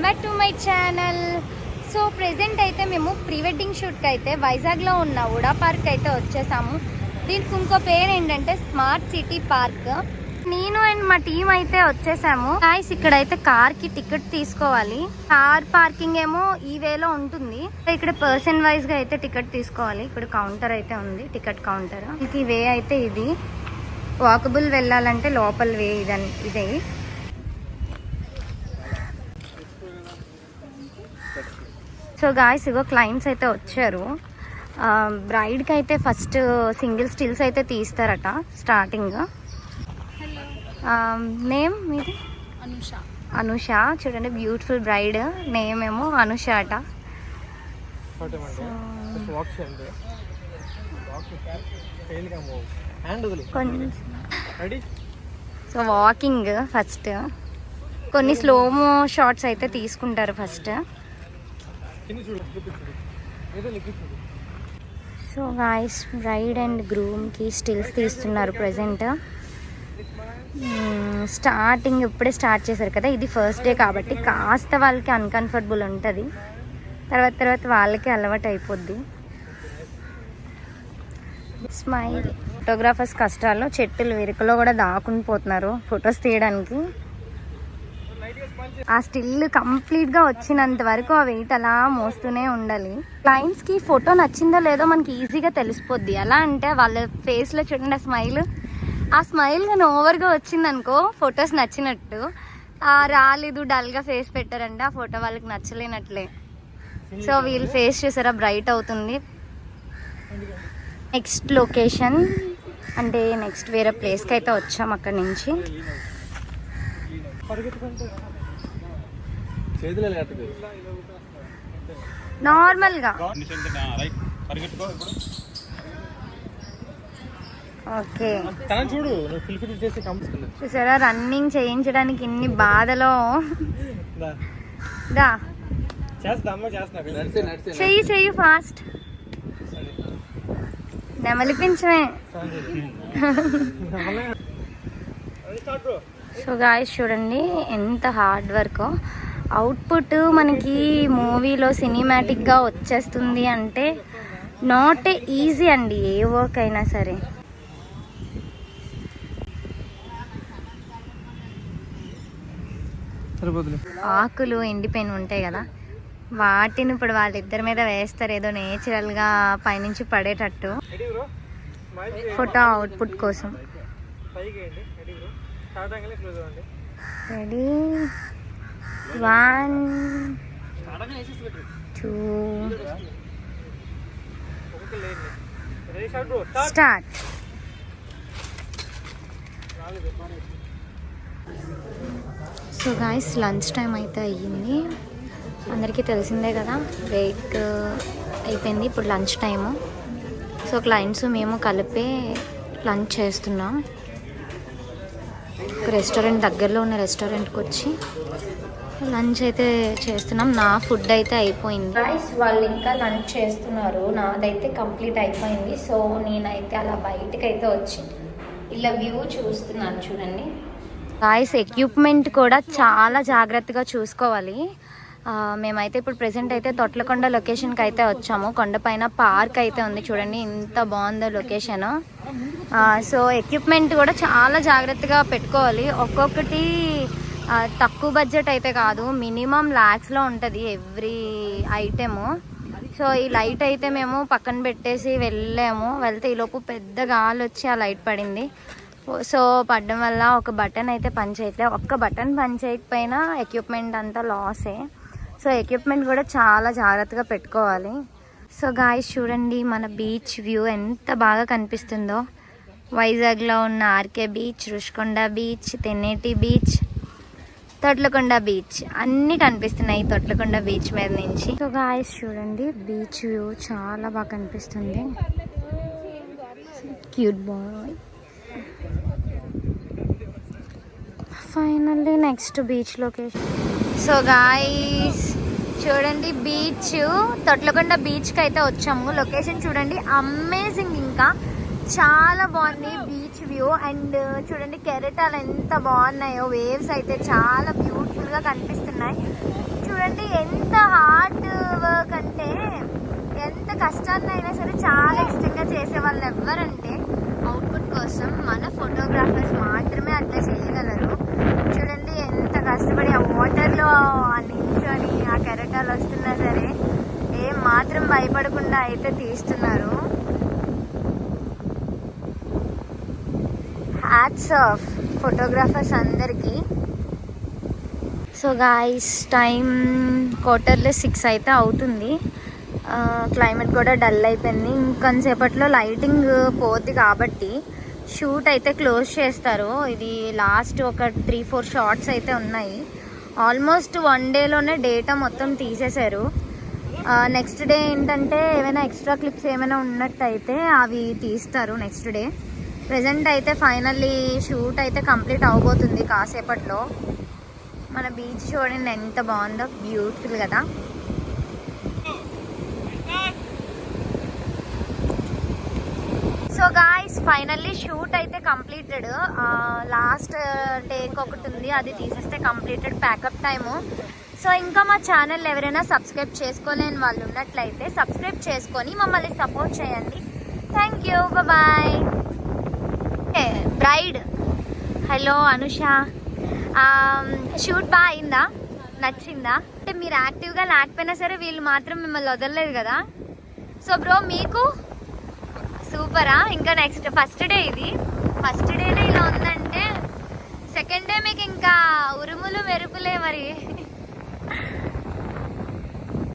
Back to my channel. So present అయితే మేము pre wedding షూట్కి అయితే వైజాగ్లో ఉన్న ఉడా పార్క్ అయితే వచ్చేసాము. దీనికి ఇంకో పేరు ఏంటంటే స్మార్ట్ సిటీ పార్క్. నేను అండ్ మా టీం అయితే వచ్చేసాము. గాయ్స్ ఇక్కడైతే కార్కి టికెట్ తీసుకోవాలి. కార్ పార్కింగ్ ఏమో ఈ వేలో ఉంటుంది. ఇక్కడ పర్సన్ వైజ్ గా అయితే టికెట్ తీసుకోవాలి. ఇక్కడ కౌంటర్ అయితే ఉంది, టికెట్ కౌంటర్. ఈ వే అయితే ఇది. వాకబుల్ వెళ్ళాలంటే లోపల వే ఇదే. సో గాయ్స్ ఇగో క్లయింట్స్ అయితే వచ్చారు. బ్రైడ్కి అయితే ఫస్ట్ సింగిల్ స్టిల్స్ అయితే తీస్తారట స్టార్టింగ్. నేమ్ మీది? అనుష. చూడండి బ్యూటిఫుల్ బ్రైడ్. నేమ్ ఏమో అనుష అట. సో వాకింగ్ ఫస్ట్, కొన్ని స్లోమో షార్ట్స్ అయితే తీసుకుంటారు first. So guys bride and గ్రూమ్కి స్టిల్స్ తీస్తున్నారు ప్రెజెంట్. స్టార్టింగ్ ఇప్పుడే స్టార్ట్ చేశారు కదా, ఇది ఫస్ట్ డే కాబట్టి కాస్త వాళ్ళకి అన్కంఫర్టబుల్ ఉంటుంది. తర్వాత వాళ్ళకి అలవాటు అయిపోద్ది. స్మైల్. ఫోటోగ్రాఫర్స్ కష్టాలు, చెట్టులు విరుకులో కూడా దాక్కుని పోతున్నారు ఫొటోస్ తీయడానికి. ఆ స్టిల్ కంప్లీట్గా వచ్చినంత వరకు ఆ వెయిట్ అలా మోస్తూనే ఉండాలి. క్లయింట్స్కి ఫోటో నచ్చిందో లేదో మనకి ఈజీగా తెలిసిపోద్ది. ఎలా అంటే వాళ్ళ ఫేస్లో చూడండి ఆ స్మైల్ కానీ ఓవర్గా వచ్చిందనుకో ఫొటోస్ నచ్చినట్టు, రాలేదు డల్గా ఫేస్ పెట్టారంటే ఆ ఫోటో వాళ్ళకి నచ్చలేనట్లే. సో వీళ్ళ ఫేస్ చూసారా బ్రైట్ అవుతుంది. నెక్స్ట్ లొకేషన్ అంటే నెక్స్ట్ వేరే ప్లేస్కి అయితే వచ్చాం అక్కడి నుంచి. నార్మల్గా ఓకే. చూసారా రన్నింగ్ చేయించడానికి ఇన్ని బాధలో. చెయ్యి ఫాస్ట్. నెమలిపించమే. సో గాయ్స్ చూడండి ఎంత హార్డ్ వర్క్. అవుట్పుట్ మనకి మూవీలో సినిమాటిక్గా వచ్చేస్తుంది అంటే నాట్ ఈజీ అండి, ఏ వర్క్ అయినా సరే. ఆకులు ఎండిపోయిన ఉంటాయి కదా, వాటిని ఇప్పుడు వాళ్ళిద్దరి మీద వేస్తారు ఏదో నేచురల్గా పైనుంచి పడేటట్టు ఫోటో అవుట్పుట్ కోసం. Ready 1 2 start. So guys lunch time అయితే అయ్యింది. అందరికీ తెలిసిందే కదా, బ్రేక్ అయిపోయింది. ఇప్పుడు లంచ్ టైము. సో క్లయింట్స్ మేము కలిపే లంచ్ చేస్తున్నాం. రెస్టారెంట్ దగ్గరలో ఉన్న రెస్టారెంట్కి వచ్చి లంచ్ అయితే చేస్తున్నాం. నా ఫుడ్ అయితే అయిపోయింది. గాయ్స్ వాళ్ళు ఇంకా లంచ్ చేస్తున్నారు, నాదైతే కంప్లీట్ అయిపోయింది. సో నేనైతే అలా బయటకు అయితే వచ్చి ఇలా వ్యూ చూస్తున్నాను చూడండి. గాయ్స్ ఎక్విప్మెంట్ కూడా చాలా జాగ్రత్తగా చూసుకోవాలి. మేమైతే ఇప్పుడు ప్రెసెంట్ అయితే తొట్లకొండ లొకేషన్కి అయితే వచ్చాము. కొండపైన పార్క్ అయితే ఉంది చూడండి, ఎంత బాగుందో లొకేషన్. సో ఎక్విప్మెంట్ కూడా చాలా జాగ్రత్తగా పెట్టుకోవాలి. ఒక్కొక్కటి తక్కువ బడ్జెట్ అయితే కాదు, మినిమం ల్యాక్స్లో ఉంటుంది ఎవ్రీ ఐటెము. సో ఈ లైట్ అయితే మేము పక్కన పెట్టేసి వెళ్తే ఈలోపు పెద్ద గాలి వచ్చి ఆ లైట్ పడింది. సో పడడం వల్ల ఒక బటన్ అయితే పనిచేయట్లేదు. ఒక్క బటన్ పనిచేయకపోయినా ఎక్విప్మెంట్ అంతా లాసే. సో ఎక్విప్మెంట్ కూడా చాలా జాగ్రత్తగా పెట్టుకోవాలి. సో గాయ్స్ చూడండి మన బీచ్ వ్యూ ఎంత బాగా కనిపిస్తుందో. వైజాగ్లో ఉన్న RK beach, Rushikonda beach, Tenneti beach, Thotlakonda beach అన్నీ కనిపిస్తున్నాయి తొట్లకొండ బీచ్ మీద నుంచి. సో గాయ్స్ చూడండి బీచ్ వ్యూ చాలా బాగా కనిపిస్తుంది. Cute boy. Finally next beach location. So guys చూడండి బీచ్, తొట్లకొండ బీచ్కి అయితే వచ్చాము. లొకేషన్ చూడండి అమేజింగ్, ఇంకా చాలా బాగుంది బీచ్ వ్యూ. అండ్ చూడండి కెరటాలు ఎంత బాగున్నాయో, వేవ్స్ అయితే చాలా బ్యూటిఫుల్గా కనిపిస్తున్నాయి. ఉన్నాయి. చూడండి ఎంత హార్డ్ వర్క్ అంటే, ఎంత కష్టాన్ని అయినా సరే చాలా ఇష్టంగా చేసే వాళ్ళు ఎవరంటే అవుట్పుట్ కోసం మన ఫోటోగ్రాఫర్స్ మాత్రమే అట్లా చేయగలరు. చూడండి ఎంత కష్టపడి ఆ వాటర్లో నించొని ఆ కెరటాలు వస్తున్నా సరే ఏం మాత్రం భయపడకుండా అయితే తీస్తున్నారు. హ్యాట్స్ ఆఫ్ ఫోటోగ్రాఫర్స్ అందరికీ. సో గాయ్స్, టైం 5:45 అయితే అవుతుంది. క్లైమేట్ కూడా డల్ అయిపోయింది. ఇంకొంతసేపట్లో లైటింగ్ పోద్ది కాబట్టి షూట్ అయితే క్లోజ్ చేస్తారు. ఇది లాస్ట్ ఒక 3-4 షార్ట్స్ అయితే ఉన్నాయి. ఆల్మోస్ట్ 1 డేలోనే డేటా మొత్తం తీసేశారు. నెక్స్ట్ డే ఏంటంటే ఏమైనా ఎక్స్ట్రా క్లిప్స్ ఏమైనా ఉన్నట్టయితే అవి తీస్తారు నెక్స్ట్ డే. ప్రెజెంట్ అయితే ఫైనల్లీ షూట్ అయితే కంప్లీట్ అవబోతుంది కాసేపట్లో. మన బీచ్ చూడండి ఎంత బాగుందో, బ్యూటిఫుల్ కదా. సో గాయ్స్, ఫైనల్లీ షూట్ అయితే కంప్లీటెడ్. లాస్ట్ టేక్ ఒకటి ఉంది, అది తీసేస్తే కంప్లీటెడ్ ప్యాకప్ టైము. సో ఇంకా మా ఛానల్ ఎవరైనా సబ్స్క్రైబ్ చేసుకోలేని వాళ్ళు ఉన్నట్లయితే సబ్స్క్రైబ్ చేసుకొని మమ్మల్ని సపోర్ట్ చేయండి. Thank you, bye. Bride, hello Anusha, shoot బాగా అయిందా? నచ్చిందా? అంటే మీరు యాక్టివ్గా లేకపోయినా సరే వీళ్ళు మాత్రం మిమ్మల్ని వదలలేదు కదా. సో బ్రో, మీకు సూపరా? ఇంకా నెక్స్ట్ ఫస్ట్ డే, ఇది ఫస్ట్ డేనే ఇలా ఉందంటే సెకండ్ డే మీకు ఇంకా ఉరుములు మెరుపులే మరి.